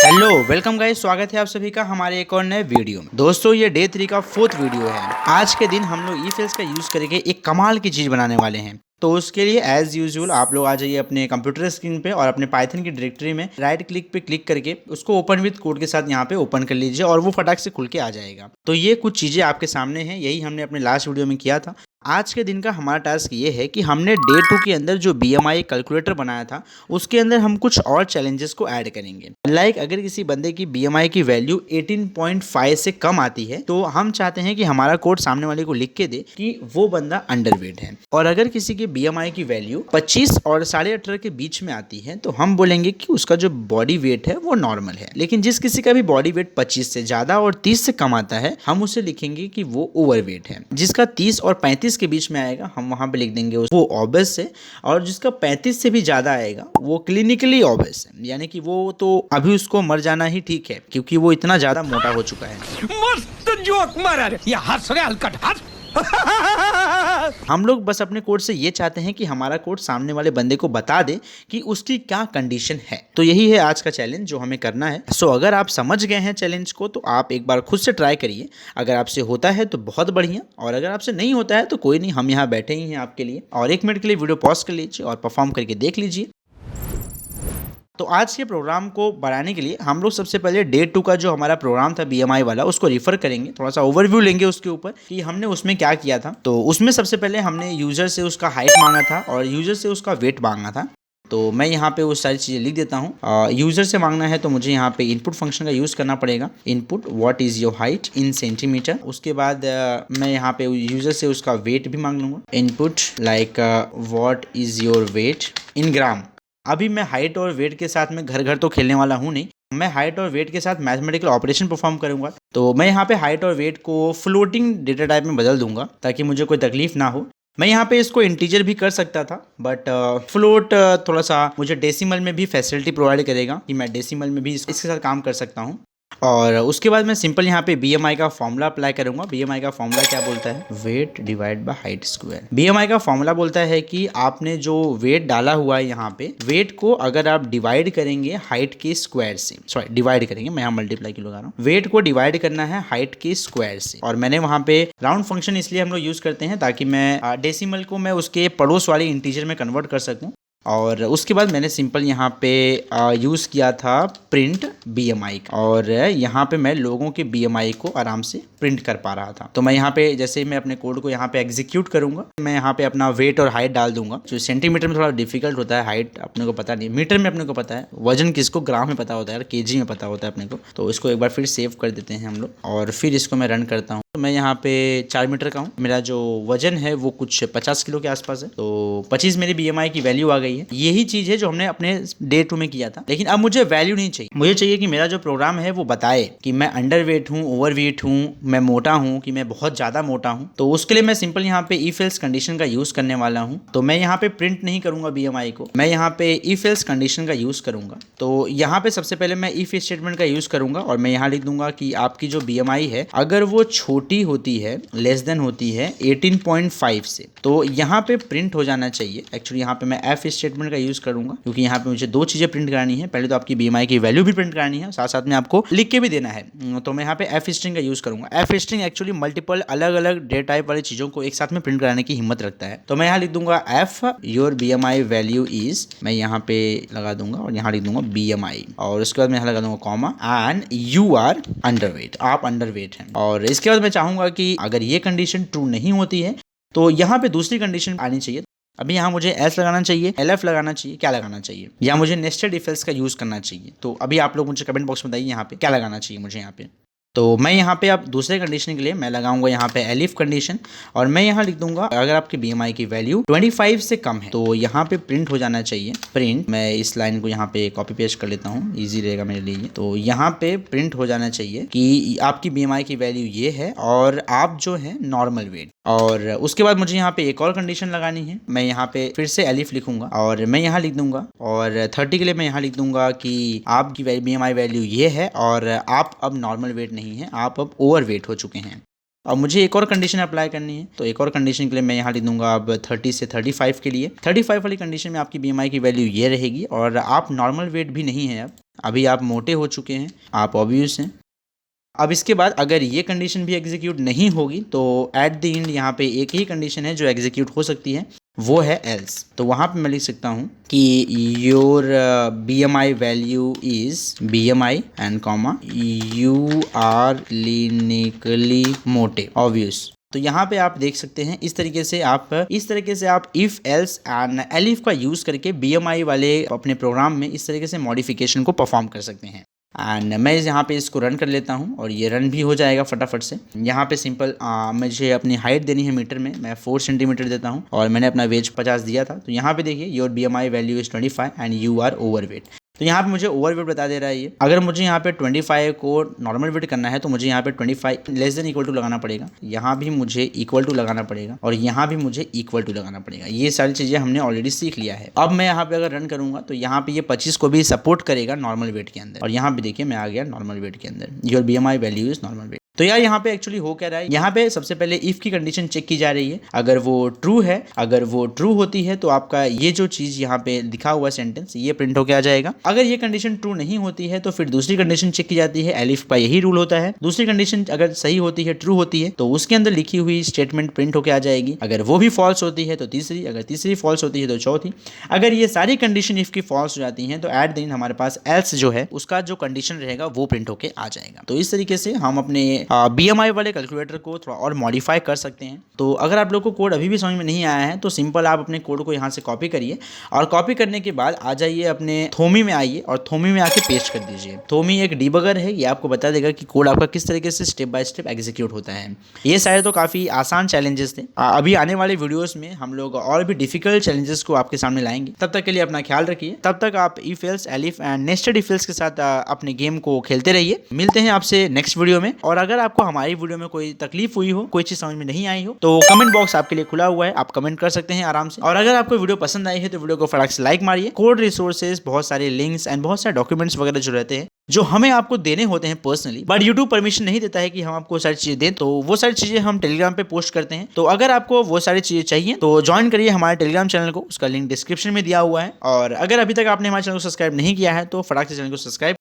Hello welcome guys, स्वागत है आप सभी का हमारे एक और नए वीडियो में। दोस्तों ये डे 3 का 4th वीडियो है। आज के दिन हम लोग ई-फेल्स का यूज करके एक कमाल की चीज बनाने वाले हैं। तो उसके लिए एज यूजुअल आप लोग आ जाइए अपने कंप्यूटर स्क्रीन पे और अपने पाइथन की डायरेक्टरी में राइट क्लिक पे क्लिक करके उसको ओपन विद कोड के साथ यहाँ पे ओपन कर लीजिए और वो फटाक से खुल के आ जाएगा। तो ये कुछ चीजें आपके सामने हैं, यही हमने अपने लास्ट वीडियो में किया था। आज के दिन का हमारा टास्क ये है कि हमने डे 2 के अंदर जो BMI कैलकुलेटर बनाया था उसके अंदर हम कुछ और चैलेंजेस को ऐड करेंगे। लाइक अगर किसी बंदे की BMI की वैल्यू 18.5 से कम आती है तो हम चाहते हैं कि हमारा कोड सामने वाले को लिख के दे कि वो बंदा अंडरवेट है। और अगर किसी की BMI की वैल्यू 25 और 18.5 के बीच में आती है तो हम बोलेंगे कि उसका जो बॉडी वेट है वो नॉर्मल है। लेकिन जिस किसी का भी बॉडी वेट 25 से ज्यादा और 30 से कम आता है हम उसे लिखेंगे कि वो ओवरवेट है। जिसका 30 और 35 के बीच में आएगा हम वहां पे लिख देंगे वो ऑबेस है, और जिसका 35 से भी ज्यादा आएगा वो क्लिनिकली ऑबेस है, यानी कि वो तो अभी उसको मर जाना ही ठीक है क्योंकि वो इतना ज्यादा मोटा हो चुका है। मस्त जोक मारा रे, ये हंस रहे हलकट हंस। हम लोग बस अपने कोड से ये चाहते हैं कि हमारा कोड सामने वाले बंदे को बता दे कि उसकी क्या कंडीशन है। तो यही है आज का चैलेंज जो हमें करना है। सो अगर आप समझ गए हैं चैलेंज को तो आप एक बार खुद से ट्राई करिए। अगर आपसे होता है तो बहुत बढ़िया, और अगर आपसे नहीं होता है तो कोई नहीं, हम यहाँ बैठे ही हैं आपके लिए। और 1 मिनट के लिए वीडियो पॉज कर लीजिए और परफॉर्म करके देख लीजिए। तो आज के प्रोग्राम को बढ़ाने के लिए हम लोग सबसे पहले डे 2 का जो हमारा प्रोग्राम था BMI वाला उसको रिफर करेंगे, थोड़ा सा ओवरव्यू लेंगे उसके ऊपर कि हमने उसमें क्या किया था। तो उसमें सबसे पहले हमने यूजर से उसका हाइट मांगा था और यूजर से उसका वेट मांगा था। तो मैं यहाँ पे वो सारी चीज़ें लिख देता हूँ। यूजर से मांगना है तो मुझे यहाँ पे इनपुट फंक्शन का यूज़ करना पड़ेगा। Input what is your height in centimetre. उसके बाद मैं यहाँ पे यूजर से उसका वेट भी मांग लूँगा। Input like what is your weight in gram. अभी मैं हाइट और वेट के साथ में घर घर तो खेलने वाला हूँ नहीं, मैं हाइट और वेट के साथ मैथमेटिकल ऑपरेशन परफॉर्म करूंगा। तो मैं यहाँ पे हाइट और वेट को फ्लोटिंग डेटा टाइप में बदल दूंगा ताकि मुझे कोई तकलीफ ना हो। मैं यहाँ पे इसको इंटीजर भी कर सकता था बट फ्लोट थोड़ा सा मुझे डेसिमल में भी फैसिलिटी प्रोवाइड करेगा कि मैं डेसिमल में भी इसके साथ काम कर सकता हूँ। और उसके बाद मैं सिंपल यहाँ पे BMI का फॉर्मूला अप्लाई करूंगा। BMI का फॉर्मूला क्या बोलता है? Weight divide by height square. BMI का फॉर्मूला बोलता है कि आपने जो वेट डाला हुआ है यहाँ पे, वेट को अगर आप डिवाइड करेंगे हाइट के स्क्वायर से, सॉरी डिवाइड करेंगे, मैं यहाँ मल्टीप्लाई की लगा रहा हूँ, वेट को डिवाइड करना है हाइट के स्क्वायर से। और मैंने वहाँ पे राउंड फंक्शन इसलिए हम लोग यूज करते हैं ताकि मैं डेसिमल को मैं उसके पड़ोस वाले इंटीजर में कन्वर्ट कर सकूँ। और उसके बाद मैंने सिंपल यहाँ पे यूज़ किया था प्रिंट BMI और यहाँ पे मैं लोगों के BMI को आराम से प्रिंट कर पा रहा था। तो मैं यहाँ पे जैसे मैं अपने कोड को यहाँ पे एग्जीक्यूट करूँगा, मैं यहाँ पे अपना वेट और हाइट डाल दूंगा। जो सेंटीमीटर में थोड़ा डिफिकल्ट होता है, हाइट अपने को पता नहीं, मीटर में अपने को पता है, वजन किसको ग्राम में पता होता है, KG में पता होता है अपने को। तो इसको एक बार फिर सेव कर देते हैं हम लोग और फिर इसको मैं रन करता हूँ। तो मैं यहाँ पे 4 मीटर का हूँ, मेरा जो वजन है वो कुछ 50 किलो के आसपास है। तो 25 मेरी BMI की वैल्यू आ गई है। यही चीज है जो हमने अपने डे 2 में किया था। लेकिन अब मुझे वैल्यू नहीं चाहिए, मुझे चाहिए कि मेरा जो प्रोग्राम है वो बताए कि मैं अंडरवेट हूँ, ओवरवेट हूँ, मैं मोटा हूँ कि मैं बहुत ज्यादा मोटा हूँ। तो उसके लिए मैं सिंपल यहाँ पे इफ एल्स कंडीशन का यूज करने वाला हूँ। तो मैं यहाँ पे प्रिंट नहीं करूंगा BMI को, मैं यहाँ पे इफ एल्स कंडीशन का यूज करूंगा। तो यहाँ पे सबसे पहले मैं इफ स्टेटमेंट का यूज करूंगा और मैं यहाँ लिख दूंगा कि आपकी जो BMI है अगर वो छोटी होती है, लेस देन होती है 18.5 से, तो यहाँ पे प्रिंट हो जाना चाहिए। एक्चुअली यहाँ पे मैं एफ स्टेटमेंट का यूज करूंगा क्योंकि यहाँ पे मुझे 2 चीजें प्रिंट करानी है। पहले तो आपकी BMI की वैल्यू भी प्रिंट करानी है, साथ साथ में आपको लिख के भी देना है। तो मैं यहाँ पे एफ स्ट्रिंग का यूज करूंगा। एफ स्ट्रिंग एक्चुअली मल्टीपल अलग अलग डेटा टाइप वाली चीजों को एक साथ में प्रिंट कराने की हिम्मत रखता है। तो मैं यहाँ लिख दूंगा F your BMI value is, मैं यहाँ पे लगा दूंगा और यहाँ लिख दूंगा BMI और उसके बाद मैं यहाँ लगा दूंगा comma and you are underweight, आप अंडरवेट हैं। और इसके बाद मैं चाहूंगा कि अगर ये कंडीशन ट्रू नहीं होती है तो यहाँ पे दूसरी कंडीशन आनी चाहिए। अभी यहाँ मुझे एस लगाना चाहिए, LF लगाना चाहिए, क्या लगाना चाहिए, या मुझे नेस्टेड इफ एल्स का यूज करना चाहिए। तो अभी आप लोग मुझे कमेंट बॉक्स में बताइए यहाँ पे क्या लगाना चाहिए मुझे यहाँ पे। तो मैं यहाँ पे अब दूसरे कंडीशन के लिए मैं लगाऊंगा यहाँ पे एलिफ कंडीशन और मैं यहाँ लिख दूंगा अगर आपकी BMI की वैल्यू 25 से कम है तो यहाँ पे प्रिंट हो जाना चाहिए प्रिंट। मैं इस लाइन को यहाँ पे कॉपी पेस्ट कर लेता हूँ, इजी रहेगा मेरे लिए। तो यहाँ पे प्रिंट हो जाना चाहिए कि आपकी BMI की वैल्यू ये है और आप जो है नॉर्मल वेट। और उसके बाद मुझे यहाँ पे एक और कंडीशन लगानी है। मैं यहाँ पे फिर से एलिफ लिखूंगा और मैं यहाँ लिख दूंगा और 30 के लिए मैं यहाँ लिख दूंगा कि आपकी BMI वैल्यू ये है और आप अब नॉर्मल वेट नहीं है, आप अब ओवरवेट हो चुके हैं। अब मुझे एक और कंडीशन अप्लाई करनी है। तो एक और कंडीशन के लिए मैं यहाँ लिख दूंगा अब 30 से 35 के लिए। 35 वाली कंडीशन में आपकी BMI की वैल्यू ये रहेगी और आप नॉर्मल वेट भी नहीं है अब, अभी आप मोटे हो चुके हैं, आप ऑब्वियस हैं। अब इसके बाद अगर ये कंडीशन भी एग्जीक्यूट नहीं होगी तो एट द एंड यहाँ पे एक ही कंडीशन है जो एग्जीक्यूट हो सकती है, वो है एल्स। तो वहाँ पे मैं लिख सकता हूँ कि your BMI value is BMI and comma you are clinically मोटे, ऑब्वियस। तो यहाँ पे आप देख सकते हैं इस तरीके से आप इफ एल्स एंड एलिफ का यूज करके BMI वाले अपने प्रोग्राम में इस तरीके से मॉडिफिकेशन को परफॉर्म कर सकते हैं। एंड मैं यहाँ पे इसको रन कर लेता हूँ और ये रन भी हो जाएगा फटाफट से। यहाँ पे सिंपल मुझे अपनी हाइट देनी है मीटर में, मैं 4 सेंटीमीटर देता हूँ और मैंने अपना वेट 50 दिया था। तो यहाँ पे देखिए your BMI value is 25 and you are overweight. तो यहाँ पे मुझे ओवरवेट बता दे रहा है ये। अगर मुझे यहाँ पे 25 को नॉर्मल वेट करना है तो मुझे यहाँ पे 25 लेस देन इक्वल टू लगाना पड़ेगा, यहाँ भी मुझे इक्वल टू लगाना पड़ेगा और यहाँ भी मुझे इक्वल टू लगाना पड़ेगा। ये सारी चीज़ें हमने ऑलरेडी सीख लिया है। अब मैं यहाँ पे अगर रन करूँगा तो यहाँ पे ये 25 को भी सपोर्ट करेगा नॉर्मल वेट के अंदर, और यहाँ पे देखिए मैं आ गया नॉर्मल वेट के अंदर। Your BMI value is normal weight. तो यार यहाँ पे एक्चुअली हो क्या रहा है, यहाँ पे सबसे पहले इफ की कंडीशन चेक की जा रही है। अगर वो ट्रू है, अगर वो ट्रू होती है तो आपका ये जो चीज यहाँ पे लिखा हुआ सेंटेंस ये प्रिंट होके आ जाएगा। अगर ये कंडीशन ट्रू नहीं होती है तो फिर दूसरी कंडीशन चेक की जाती है। एलिफ का यही रूल होता है। दूसरी कंडीशन अगर सही होती है, ट्रू होती है, तो उसके अंदर लिखी हुई स्टेटमेंट प्रिंट होके आ जाएगी। अगर वो भी फॉल्स होती है तो तीसरी, अगर तीसरी फॉल्स होती है तो चौथी। अगर ये सारी कंडीशन इफ की फॉल्स हो जाती हैं तो एट द एंड हमारे पास एल्स जो है उसका जो कंडीशन रहेगा वो प्रिंट होके आ जाएगा। तो इस तरीके से हम अपने BMI वाले कैलकुलेटर को थोड़ा और मॉडिफाई कर सकते हैं। तो अगर आप लोग को कोड अभी भी समझ में नहीं आया है तो सिंपल आप अपने कोड को यहाँ से कॉपी करिए और कॉपी करने के बाद आ जाइए अपने थोमी में आइए और थोमी में आके पेस्ट कर दीजिए। थोमी एक डिबगर है, ये आपको बता देगा कि कोड आपका किस तरीके से स्टेप बाय स्टेप एग्जीक्यूट होता है। ये सारे तो काफ़ी आसान चैलेंजेस थे। अभी आने वाले वीडियोस में हम लोग और भी डिफिकल्ट चैलेंजेस को आपके सामने लाएंगे। तब तक के लिए अपना ख्याल रखिए। तब तक आप if else elif and nested if else के साथ अपने गेम को खेलते रहिए। मिलते हैं आपसे नेक्स्ट वीडियो में। और अगर आपको हमारी वीडियो में कोई तकलीफ हुई हो, कोई चीज समझ में नहीं आई हो तो कमेंट बॉक्स आपके लिए खुला हुआ है, आप कमेंट कर सकते हैं आराम से। और अगर आपको वीडियो पसंद आई है तो वीडियो को फटाक से लाइक मारिए। कोड रिसोर्सेज, बहुत सारे लिंक्स एंड बहुत सारे डॉक्यूमेंट्स वगैरह जो रहते हैं जो हमें आपको देने होते हैं पर्सनली, बट यूट्यूब परमिशन नहीं देता है कि हम आपको सारी चीजें दें, तो वो सारी चीजें हम टेलीग्राम पे पोस्ट करते हैं। तो अगर आपको वो सारी चीजें चाहिए तो ज्वाइन करिए हमारे टेलीग्राम चैनल को, उसका लिंक डिस्क्रिप्शन में दिया हुआ है। और अगर अभी तक आपने हमारे चैनल को सब्सक्राइब नहीं किया है तो फटाक से चैनल को सब्सक्राइब